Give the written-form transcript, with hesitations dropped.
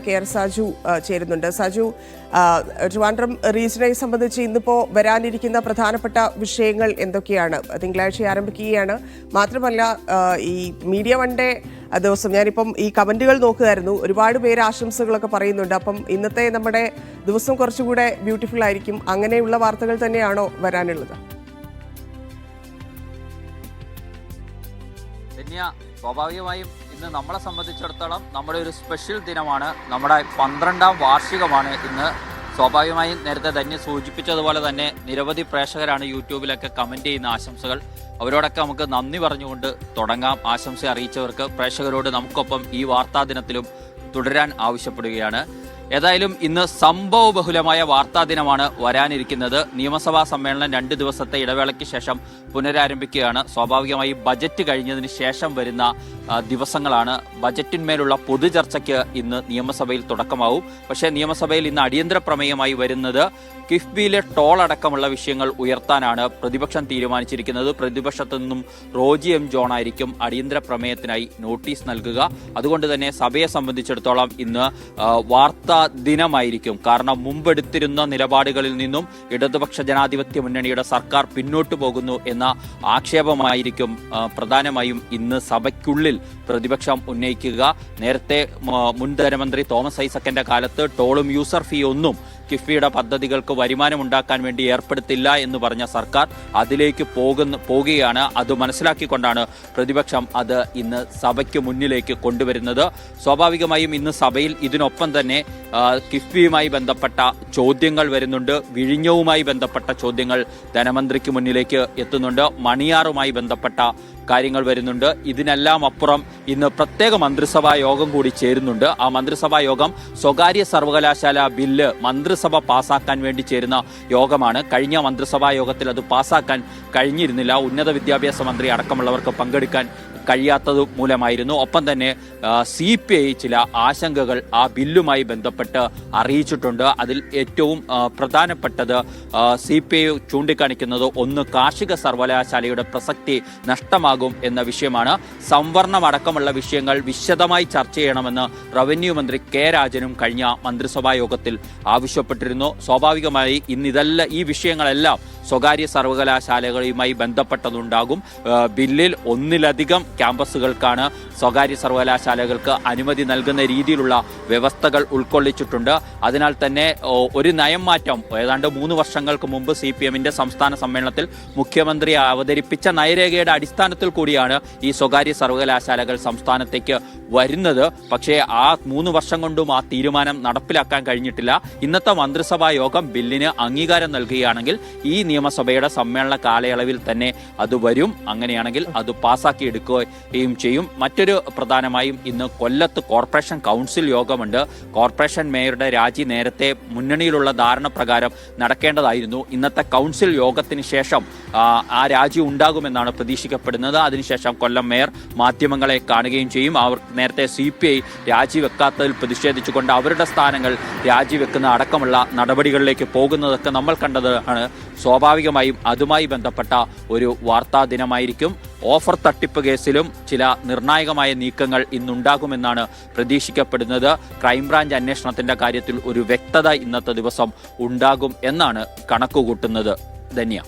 K R. Saju ചേരുന്നുണ്ട്. സാജു, ട്രിവാൻഡ്രം റീജിയനെ സംബന്ധിച്ച് ഇന്നിപ്പോൾ വരാനിരിക്കുന്ന പ്രധാനപ്പെട്ട വിഷയങ്ങൾ എന്തൊക്കെയാണ്? തിങ്കളാഴ്ച ആരംഭിക്കുകയാണ്. മാത്രമല്ല, ഈ മീഡിയ വൺ ഡേ ദിവസം ഞാനിപ്പം ഈ കമന്റുകൾ നോക്കുകയായിരുന്നു. ഒരുപാട് പേര് ആശംസകളൊക്കെ പറയുന്നുണ്ട്. അപ്പം ഇന്നത്തെ നമ്മുടെ ദിവസം കുറച്ചുകൂടെ ബ്യൂട്ടിഫുൾ ആയിരിക്കും. അങ്ങനെയുള്ള വാർത്തകൾ തന്നെയാണോ വരാനുള്ളത്? സ്വാഭാവികമായും ഇന്ന് നമ്മളെ സംബന്ധിച്ചിടത്തോളം നമ്മുടെ ഒരു സ്പെഷ്യൽ ദിനമാണ്. നമ്മുടെ 12ാം വാർഷികമാണ് ഇന്ന്. സ്വാഭാവികമായും നേരത്തെ തന്നെ സൂചിപ്പിച്ചതുപോലെ തന്നെ നിരവധി പ്രേക്ഷകരാണ് യൂട്യൂബിലൊക്കെ കമൻറ്റ് ചെയ്യുന്ന ആശംസകൾ. അവരോടൊക്കെ നമുക്ക് നന്ദി പറഞ്ഞുകൊണ്ട് തുടങ്ങാം. ആശംസ അറിയിച്ചവർക്ക് പ്രേക്ഷകരോട് നമുക്കൊപ്പം ഈ വാർത്താ ദിനത്തിലും തുടരാൻ ആവശ്യപ്പെടുകയാണ്. ഏതായാലും ഇന്ന് സംഭവബഹുലമായ വാർത്താ ദിനമാണ് വരാനിരിക്കുന്നത്. നിയമസഭാ സമ്മേളനം 2 ദിവസത്തെ ഇടവേളയ്ക്ക് ശേഷം പുനരാരംഭിക്കുകയാണ്. സ്വാഭാവികമായി ബജറ്റ് കഴിഞ്ഞതിന് ശേഷം വരുന്ന ദിവസങ്ങളാണ്. ബജറ്റിന്മേലുള്ള പൊതുചർച്ചയ്ക്ക് ഇന്ന് നിയമസഭയിൽ തുടക്കമാവും. പക്ഷേ നിയമസഭയിൽ ഇന്ന് അടിയന്തര പ്രമേയമായി വരുന്നത് കിഫ്ബിയിലെ ടോൾ അടക്കമുള്ള വിഷയങ്ങൾ ഉയർത്താനാണ് പ്രതിപക്ഷം തീരുമാനിച്ചിരിക്കുന്നത്. പ്രതിപക്ഷത്തു നിന്നും റോജി എം ജോൺ ആയിരിക്കും അടിയന്തര പ്രമേയത്തിനായി നോട്ടീസ് നൽകുക. അതുകൊണ്ട് തന്നെ സഭയെ സംബന്ധിച്ചിടത്തോളം ഇന്ന് വാർത്താ ദിനമായിരിക്കും. കാരണം മുമ്പെടുത്തിരുന്ന നിലപാടുകളിൽ നിന്നും ഇടതുപക്ഷ ജനാധിപത്യ മുന്നണിയുടെ സർക്കാർ പിന്നോട്ടു പോകുന്നു എന്ന ആക്ഷേപമായിരിക്കും പ്രധാനമായും ഇന്ന് സഭയ്ക്കുള്ളിൽ പ്രതിപക്ഷം ഉന്നയിക്കുക. നേരത്തെ മുൻ ധനമന്ത്രി തോമസ് ഐസക്കിന്റെ കാലത്ത് ടോളും യൂസർ ഫീ ഒന്നും കിഫ്ബിയുടെ പദ്ധതികൾക്ക് വരുമാനമുണ്ടാക്കാൻ വേണ്ടി ഏർപ്പെടുത്തില്ല എന്ന് പറഞ്ഞ സർക്കാർ അതിലേക്ക് പോകുകയാണ്. അത് മനസ്സിലാക്കിക്കൊണ്ടാണ് പ്രതിപക്ഷം അത് ഇന്ന് സഭയ്ക്ക് മുന്നിലേക്ക് കൊണ്ടുവരുന്നത്. സ്വാഭാവികമായും ഇന്ന് സഭയിൽ ഇതിനൊപ്പം തന്നെ കിഫ്ബിയുമായി ബന്ധപ്പെട്ട ചോദ്യങ്ങൾ വരുന്നുണ്ട്. വിഴിഞ്ഞവുമായി ബന്ധപ്പെട്ട ചോദ്യങ്ങൾ ധനമന്ത്രിക്ക് മുന്നിലേക്ക് എത്തുന്നുണ്ട്. മണിയാറുമായി ബന്ധപ്പെട്ട കാര്യങ്ങൾ വരുന്നുണ്ട്. ഇതിനെല്ലാം അപ്പുറം ഇന്ന് പ്രത്യേക മന്ത്രിസഭാ യോഗം കൂടി ചേരുന്നുണ്ട്. ആ മന്ത്രിസഭാ യോഗം സ്വകാര്യ സർവകലാശാല ബില്ല് മന്ത്രിസഭ പാസാക്കാൻ വേണ്ടി ചേരുന്ന യോഗമാണ്. കഴിഞ്ഞ മന്ത്രിസഭാ യോഗത്തിൽ അത് പാസാക്കാൻ കഴിഞ്ഞിരുന്നില്ല. ഉന്നത വിദ്യാഭ്യാസ മന്ത്രി അടക്കമുള്ളവർക്ക് പങ്കെടുക്കാൻ കഴിയാത്തത് മൂലമായിരുന്നു. ഒപ്പം തന്നെ CPI ചില ആശങ്കകൾ ആ ബില്ലുമായി ബന്ധപ്പെട്ട് അറിയിച്ചിട്ടുണ്ട്. അതിൽ ഏറ്റവും പ്രധാനപ്പെട്ടത് CPI ചൂണ്ടിക്കാണിക്കുന്നത് ഒന്ന്, കാർഷിക സർവകലാശാലയുടെ പ്രസക്തി നഷ്ടമാകും എന്ന വിഷയമാണ്. സംവരണം അടക്കമുള്ള വിഷയങ്ങൾ വിശദമായി ചർച്ച ചെയ്യണമെന്ന് റവന്യൂ മന്ത്രി കെ രാജനും കഴിഞ്ഞ മന്ത്രിസഭാ യോഗത്തിൽ ആവശ്യപ്പെട്ടിരുന്നു. സ്വാഭാവികമായി ഈ വിഷയങ്ങളെല്ലാം സ്വകാര്യ സർവകലാശാലകളുമായി ബന്ധപ്പെട്ടതുണ്ടാകും. ബില്ലിൽ ഒന്നിലധികം ക്യാമ്പസുകൾക്കാണ് സ്വകാര്യ സർവകലാശാലകൾക്ക് അനുമതി നൽകുന്ന രീതിയിലുള്ള വ്യവസ്ഥകൾ ഉൾക്കൊള്ളിച്ചിട്ടുണ്ട്. അതിനാൽ തന്നെ ഒരു നയം മാറ്റം ഏതാണ്ട് 3 വർഷങ്ങൾക്ക് മുമ്പ് CPMന്റെ സംസ്ഥാന സമ്മേളനത്തിൽ മുഖ്യമന്ത്രി അവതരിപ്പിച്ച നയരേഖയുടെ അടിസ്ഥാനത്തിൽ കൂടിയാണ് ഈ സ്വകാര്യ സർവകലാശാലകൾ സംസ്ഥാനത്തേക്ക് വരുന്നത്. പക്ഷേ ആ 3 വർഷം കൊണ്ടും ആ തീരുമാനം നടപ്പിലാക്കാൻ കഴിഞ്ഞിട്ടില്ല. ഇന്നത്തെ മന്ത്രിസഭാ യോഗം ബില്ലിന് അംഗീകാരം നൽകുകയാണെങ്കിൽ ഈ നിയമസഭയുടെ സമ്മേളന കാലയളവിൽ തന്നെ അത് വരും. അങ്ങനെയാണെങ്കിൽ അത് പാസാക്കി എടുക്കുകയും ചെയ്യും. മറ്റൊരു പ്രധാനമായും ഇന്ന് കൊല്ലത്ത് കോർപ്പറേഷൻ കൗൺസിൽ യോഗമുണ്ട്. കോർപ്പറേഷൻ മേയറുടെ രാജി നേരത്തെ മുന്നണിയിലുള്ള ധാരണ പ്രകാരം നടക്കേണ്ടതായിരുന്നു. ഇന്നത്തെ കൗൺസിൽ യോഗത്തിന് ശേഷം ആ രാജി ഉണ്ടാകുമെന്നാണ് പ്രതീക്ഷിക്കപ്പെടുന്നത്. അതിനുശേഷം കൊല്ലം മേയർ മാധ്യമങ്ങളെ കാണുകയും ചെയ്യും. അവർ നേരത്തെ CPI രാജിവെക്കാത്തതിൽ പ്രതിഷേധിച്ചുകൊണ്ട് അവരുടെ സ്ഥാനങ്ങൾ രാജിവെക്കുന്ന അടക്കമുള്ള നടപടികളിലേക്ക് പോകുന്നതൊക്കെ നമ്മൾ കണ്ടതാണ്. സ്വാഭാവികമായും അതുമായി ബന്ധപ്പെട്ട ഒരു വാർത്താ ദിനമായിരിക്കും. ഓഫർ തട്ടിപ്പ് കേസിലും ചില നിർണായകമായ നീക്കങ്ങൾ ഇന്നുണ്ടാകുമെന്നാണ് പ്രതീക്ഷിക്കപ്പെടുന്നത്. ക്രൈംബ്രാഞ്ച് അന്വേഷണത്തിന്റെ കാര്യത്തിൽ ഒരു വ്യക്തത ഇന്നത്തെ ദിവസം ഉണ്ടാകും എന്നാണ് കണക്കുകൂട്ടുന്നത്. ധന്യ.